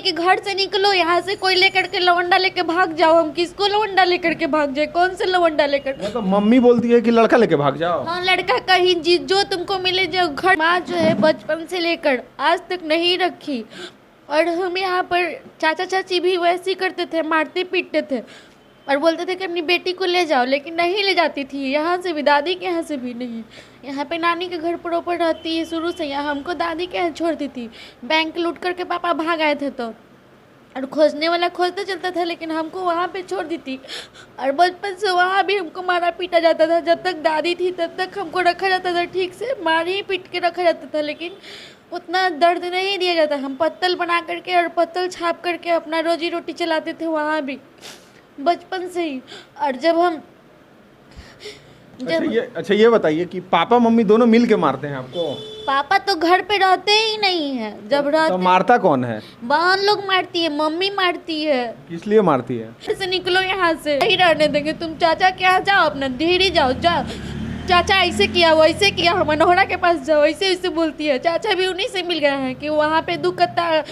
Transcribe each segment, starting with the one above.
कि घर से निकलो, यहाँ से कोई लेकर के लवंडा लेके भाग जाओ। हम किसको लवंडा लेकर के भाग जाए? कौन से लवंडा लेकर? तो मम्मी बोलती है कि लड़का लेके भाग जाओ। हाँ, लड़का कहीं जो तुमको मिले, जो घर। माँ जो है बचपन से लेकर आज तक नहीं रखी। और हम यहाँ पर चाचा चाची भी वैसे ही करते थे, मारते पीटते थे और बोलते थे कि अपनी बेटी को ले जाओ, लेकिन नहीं ले जाती थी। यहाँ से भी, दादी के यहाँ से भी नहीं। यहाँ पे नानी के घर प्रॉपर रहती है शुरू से। यहाँ हमको दादी के यहाँ छोड़ती थी। बैंक लूट करके पापा भाग आए थे तो, और खोजने वाला खोजते चलता था, लेकिन हमको वहाँ पे छोड़ दी थी। और बचपन से वहाँ भी हमको मारा पीटा जाता था। जब तक दादी थी तब तक हमको रखा जाता था ठीक से, मार ही पीट के रखा जाता था, लेकिन उतना दर्द नहीं दिया जाता। हम पत्तल बना करके और पत्तल छाप करके अपना रोजी रोटी चलाते थे वहाँ भी, बचपन से ही। और जब हम अच्छा ये बताइए कि पापा मम्मी दोनों मिल के मारते हैं आपको? पापा तो घर पे रहते ही नहीं है। जब रहते तो मारता कौन है? बहन लोग मारती है, मम्मी मारती है। किस लिए मारती है? घर से निकलो, यहाँ से नहीं रहने देंगे। तुम चाचा के यहाँ जाओ, अपना धीरे जाओ। चाचा ऐसे किया, वैसे किया, मनोहरा के पास जाओ, ऐसे ऐसे बोलती है। चाचा भी उन्हीं से मिल गए हैं कि वहाँ पे दुखता,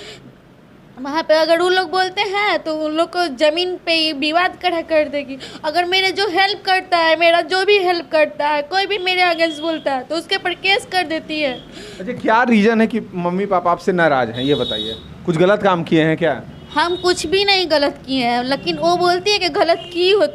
वहाँ पे अगर वो लोग बोलते हैं तो उन लोग को ज़मीन पे विवाद खड़ा कर देगी। अगर मेरे जो हेल्प करता है, मेरा जो भी हेल्प करता है, कोई भी मेरे अगेंस्ट बोलता है तो उसके ऊपर केस कर देती है। अच्छा, क्या रीज़न है कि मम्मी पापा आपसे नाराज़ हैं, ये बताइए। कुछ गलत काम किए हैं क्या? हम कुछ भी नहीं गलत किए हैं, लेकिन वो बोलती है कि गलत की हो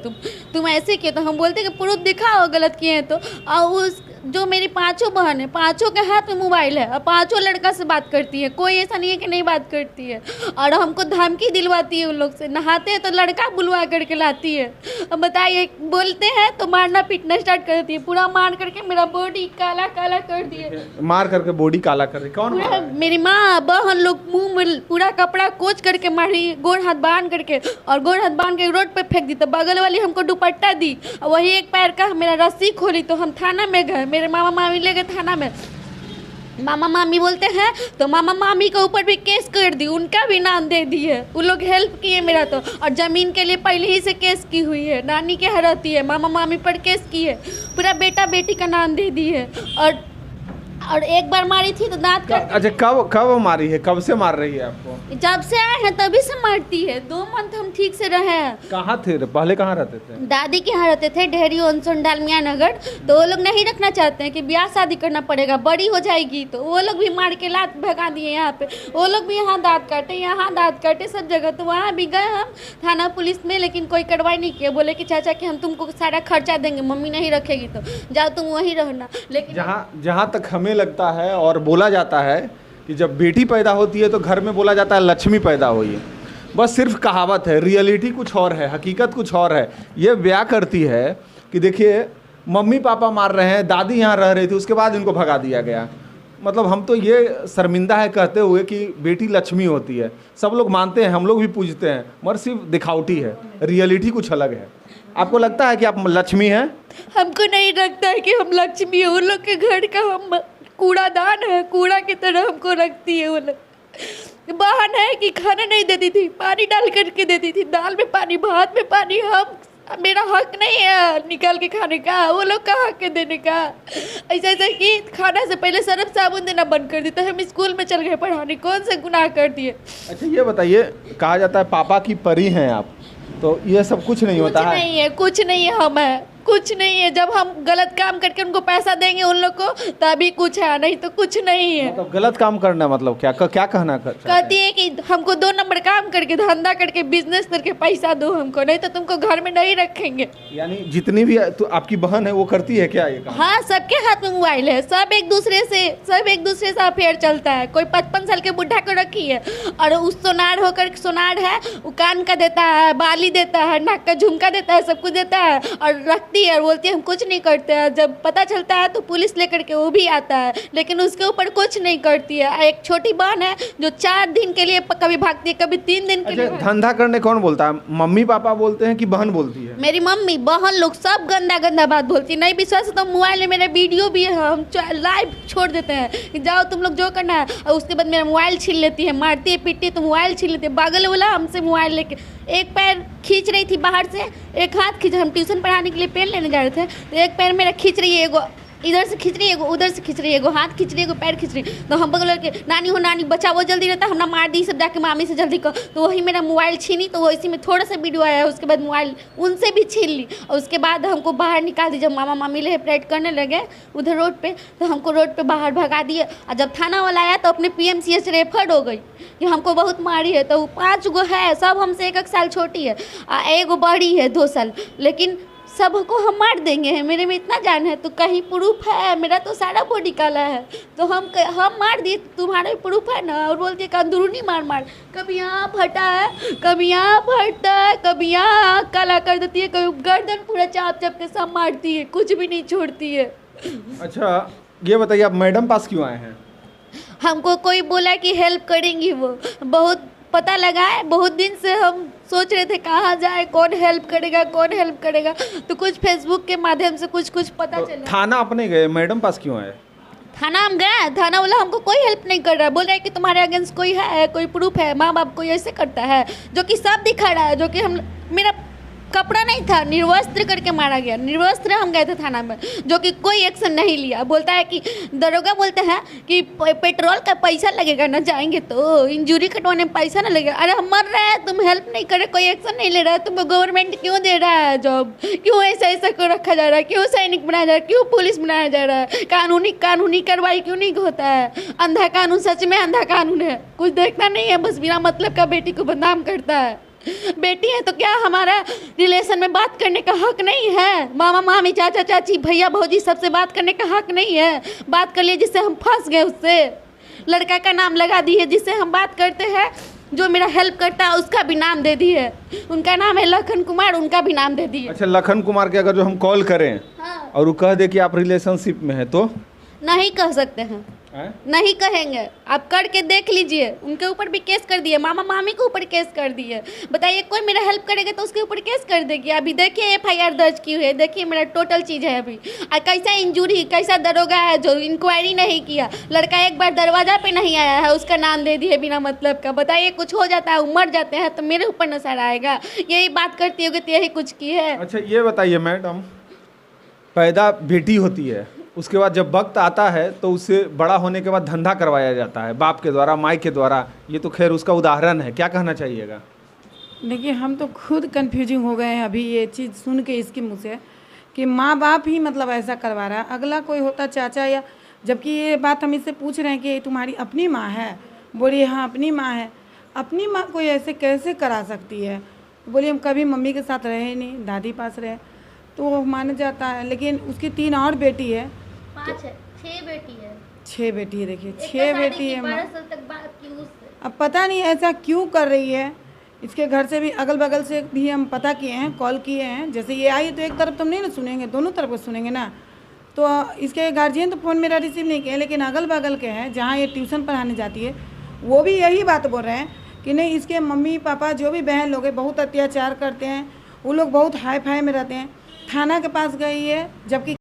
तुम ऐसे किए। तो हम बोलते हैं कि प्रूफ दिखाओ गलत किए हैं तो। और उस जो मेरी पांचों बहन है, पांचों के हाथ में मोबाइल है और पांचों लड़का से बात करती है। कोई ऐसा नहीं है कि नहीं बात करती है। और हमको धमकी दिलवाती है उन लोग से। नहाते हैं तो लड़का बुलवा करके लाती है। अब बताइए, बोलते हैं तो मारना पीटना स्टार्ट कर देती है। पूरा मार करके मेरा बॉडी काला काला कर दिए। मार करके बॉडी काला कर दी? कौन मारा? मेरी माँ बहन लोग मुंह में पूरा कपड़ा कोच करके मारी, गोड़ हाथ बांध करके, और गोड़ हाथ बांध के रोड पे फेंक दी। तो बगल वाली हमको दुपट्टा दी और वही एक पैर का मेरा रस्सी खोली। तो हम थाना में गए, मेरे मामा मामी ले गए थाना में। मामा मामी बोलते हैं तो मामा मामी के ऊपर भी केस कर दी, उनका भी नाम दे दिए। वो लोग हेल्प किए मेरा तो। और ज़मीन के लिए पहले ही से केस की हुई है, नानी के यहाँ रहती है, मामा मामी पर केस की है, पूरा बेटा बेटी का नाम दे दी है। और एक बार मारी थी तो दांत का। अच्छा, कब मारी है? कब से मार रही है आपको? जब से आए हैं तभी से मारती है। 2 मंथ हम ठीक से रहे हैं। कहाँ थे पहले? कहाँ रहते थे? दादी के यहाँ रहते थे, डेहरी ऑनसन डालमिया नगर। तो वो लोग नहीं रखना चाहते हैं कि ब्याह शादी करना पड़ेगा, बड़ी हो जाएगी। तो वो लोग भी मार के लात भगा दिए यहाँ पे। वो लोग भी यहाँ दांत काटे, यहाँ दांत काटे, सब जगह। तो वहाँ भी गए हम थाना पुलिस में, लेकिन कोई कार्रवाई नहीं किया। बोले कि चाचा कि हम तुमको सारा खर्चा देंगे, मम्मी नहीं रखेगी तो जाओ तुम वहीं रहना। लेकिन जहाँ तक हमें लगता है और बोला जाता है कि जब बेटी पैदा होती है तो घर में बोला जाता है लक्ष्मी पैदा हुई है। बस सिर्फ कहावत है, रियलिटी कुछ और है, हकीकत कुछ और है। ये ब्याह करती है कि देखिए मम्मी पापा मार रहे हैं, दादी यहाँ रह रही थी, उसके बाद इनको भगा दिया गया। मतलब हम तो ये शर्मिंदा है कहते हुए कि बेटी लक्ष्मी होती है। सब लोग मानते हैं, हम लोग भी पूजते हैं, मगर सिर्फ दिखावटी है, रियलिटी कुछ अलग है। आपको लगता है कि आप लक्ष्मी हैं? हमको नहीं लगता है कि हम लक्ष्मी है। उन लोग के घर का हम कूड़ादान है, कूड़ा की तरह हमको रखती है। वो लोग बहन है कि खाना नहीं देती थी, पानी डाल करके देती थी, दाल में पानी, भात में पानी। हम, मेरा हक नहीं है निकाल के खाने का, वो लोग का हक है देने का। ऐसा कि खाना से पहले सर्फ साबुन देना बंद कर देता है। हम स्कूल में चल गए पढ़ाने, कौन से गुनाह कर दिए? अच्छा ये बताइए, कहा जाता है पापा की परी हैं आप, तो ये सब कुछ नहीं होता है? नहीं है, कुछ नहीं है। हम है कुछ नहीं है। जब हम गलत काम करके उनको पैसा देंगे उन लोग को तभी कुछ है, नहीं तो कुछ नहीं है। मतलब गलत काम करना मतलब क्या कहना कहती है कि हमको 2 नंबर काम करके, धंधा करके, बिजनेस करके पैसा दो हमको, नहीं तो तुमको घर में नहीं रखेंगे। यानी जितनी भी तो आपकी बहन है वो करती है क्या ये काम? हाँ, सबके हाथ में मोबाइल है। सब एक दूसरे से अफेयर चलता है। कोई 55 साल के बुढ़ा को रखी है और उस सोनार होकर, सोनार है वो कान का देता है, बाली देता है, नाक का झुमका देता है, सब कुछ देता है और रखती है और बोलती है हम कुछ नहीं करते हैं। जब पता चलता है तो पुलिस लेकर के वो भी आता है, लेकिन उसके ऊपर कुछ नहीं करती है। एक छोटी बहन है जो 4 दिन के लिए कभी भागती है, कभी 3 दिन के लिए। धंधा करने कौन बोलता है? मम्मी पापा बोलते हैं कि बहन बोलती है? मेरी मम्मी, बहन लोग सब गंदा गंदा बात बोलती है। नहीं विश्वास है तो मोबाइल में मेरा वीडियो भी है, हम लाइव छोड़ देते हैं कि जाओ तुम लोग जो करना है। और उसके बाद मेरा मोबाइल छीन लेती है, मारती है पीटती है तो मोबाइल छीन लेती है। बगल वाला हमसे मोबाइल लेके एक पैर खींच रही थी बाहर से, एक हाथ खींच, हम ट्यूशन पढ़ाने के लिए पेन लेने जा रहे थे तो एक पैर मेरा खींच रही है, एगो इधर से खींच रही है, एगो उधर से खींच रही है, एगो हाथ खींच रही है, एगो पैर खींच रही है। तो हम बगल के नानी हो नानी बचाओ जल्दी रहता, हम ना मार दी सब जाके मामी से जल्दी कर। तो वही मेरा मोबाइल छीनी, तो वो इसी में थोड़ा सा वीडियो आया, उसके बाद मोबाइल उनसे भी छीन ली और उसके बाद हमको बाहर निकाल दी। जब मामा मामी लेफ्ट करने लगे उधर रोड पे, तो हमको रोड पे बाहर भगा दिए। और जब थाना वाला आया तो अपने PMCH रेफर हो गई कि हमको बहुत मारी है। तो 5 गो है, सब हमसे 1 साल छोटी है, एगो बड़ी है 2 साल, लेकिन सबको हम मार देंगे। मेरे में इतना जान है, तो कहीं प्रूफ है? मेरा तो सारा बॉडी काला है, तो हम मार दिए, तुम्हारा भी प्रूफ है ना? और बोलती है कि अंदरूनी मार कभी यहाँ फटा है, कभी यहाँ फटता है, कभी यहाँ काला कर देती है, कभी गर्दन पूरा चाप के सब मारती है, कुछ भी नहीं छोड़ती है। अच्छा ये बताइए, आप मैडम पास क्यों आए हैं? हमको कोई बोला कि हेल्प करेंगी, वो बहुत पता लगा है, बहुत दिन से हम सोच रहे थे कहाँ जाए, कौन हेल्प करेगा, तो कुछ फेसबुक के माध्यम से कुछ पता तो चला। थाना अपने गए, मैडम पास क्यों आए? थाना हम गए, थाना वाला हमको कोई हेल्प नहीं कर रहा है, बोल रहा है कि तुम्हारे अगेंस्ट कोई है, कोई प्रूफ है, माँ बाप कोई ऐसे करता है, जो कि सब दिखा रहा है, जो कि हम मेरा कपड़ा नहीं था, निर्वस्त्र करके मारा गया, निर्वस्त्र हम गए थे थाना में, जो कि कोई एक्शन नहीं लिया। बोलता है कि दरोगा बोलते हैं कि पेट्रोल का पैसा लगेगा ना, जाएंगे तो इंजरी कटवाने में पैसा ना लगेगा। अरे हम मर रहे हैं, तुम हेल्प नहीं करे, कोई एक्शन नहीं ले रहा है, तुम्हें गवर्नमेंट क्यों दे रहा है जॉब? क्यों ऐसा को रखा जा रहा है? क्यों सैनिक बनाया जा रहा है? क्यों पुलिस बनाया जा रहा है? कानूनी कार्रवाई क्यों नहीं होता है? अंधा कानून, सच में अंधा कानून है, कुछ देखता नहीं है, बस बिना मतलब का बेटी को बदनाम करता है। बेटी है तो क्या हमारा रिलेशन में बात करने का हक नहीं है? मामा मामी चाचा चाची भैया भौजी सबसे बात करने का हक नहीं है? बात कर लिए जिससे हम फंस गए, उससे लड़का का नाम लगा दिए, जिससे हम बात करते हैं, जो मेरा हेल्प करता है उसका भी नाम दे दिए, उनका नाम है लखन कुमार, उनका भी नाम दे दिए। अच्छा, लखन कुमार के अगर जो हम कॉल करें हाँ। और वो कह दे कि आप रिलेशनशिप में हैं तो नहीं कह सकते हैं, नहीं कहेंगे, आप करके देख लीजिए। उनके ऊपर भी केस कर दिए, मामा मामी के ऊपर केस कर दिए। बताइए, कोई मेरा हेल्प करेगा तो उसके ऊपर केस कर देगी। अभी देखिए FIR दर्ज की हुई है, देखिए मेरा टोटल चीज़ है अभी। कैसा इंजरी, कैसा दरोगा है जो इंक्वायरी नहीं किया, लड़का एक बार दरवाजा पे नहीं आया है, उसका नाम दे दिए बिना मतलब का। बताइए, कुछ हो जाता है, मर जाते हैं तो मेरे ऊपर नजर आएगा? यही बात करती होगी तो यही कुछ की है। अच्छा ये बताइए मैडम, पैदा बेटी होती है, उसके बाद जब वक्त आता है तो उससे बड़ा होने के बाद धंधा करवाया जाता है बाप के द्वारा, माई के द्वारा, ये तो खैर उसका उदाहरण है, क्या कहना चाहिएगा? देखिए, हम तो खुद कंफ्यूजिंग हो गए हैं अभी ये चीज़ सुन के इसके मुँह से कि माँ बाप ही मतलब ऐसा करवा रहा है, अगला कोई होता चाचा या, जबकि ये बात हम इससे पूछ रहे हैं कि तुम्हारी अपनी माँ है, बोलिए हाँ अपनी माँ है। अपनी माँ कोई ऐसे कैसे करा सकती है? बोलिए हम कभी मम्मी के साथ रहे नहीं, दादी पास रहे तो वो माना जाता है, लेकिन उसकी 3 और बेटी है, 5 है, 6 बेटी है, 6 बेटी है। देखिए 6 बेटी है, 12 साल तक बात की उससे। अब पता नहीं ऐसा क्यों कर रही है। इसके घर से भी, अगल बगल से भी हम पता किए हैं, कॉल किए हैं। जैसे ये आई तो एक तरफ तो हम नहीं ना सुनेंगे, दोनों तरफ को सुनेंगे ना। तो इसके गार्जियन तो फ़ोन मेरा रिसीव नहीं किए, लेकिन अगल बगल के हैं जहाँ ये ट्यूशन पढ़ाने जाती है, वो भी यही बात बोल रहे हैं कि नहीं, इसके मम्मी पापा जो भी बहन लोग हैं बहुत अत्याचार करते हैं, वो लोग बहुत हाई फाई में रहते हैं। थाना के पास गई है, जबकि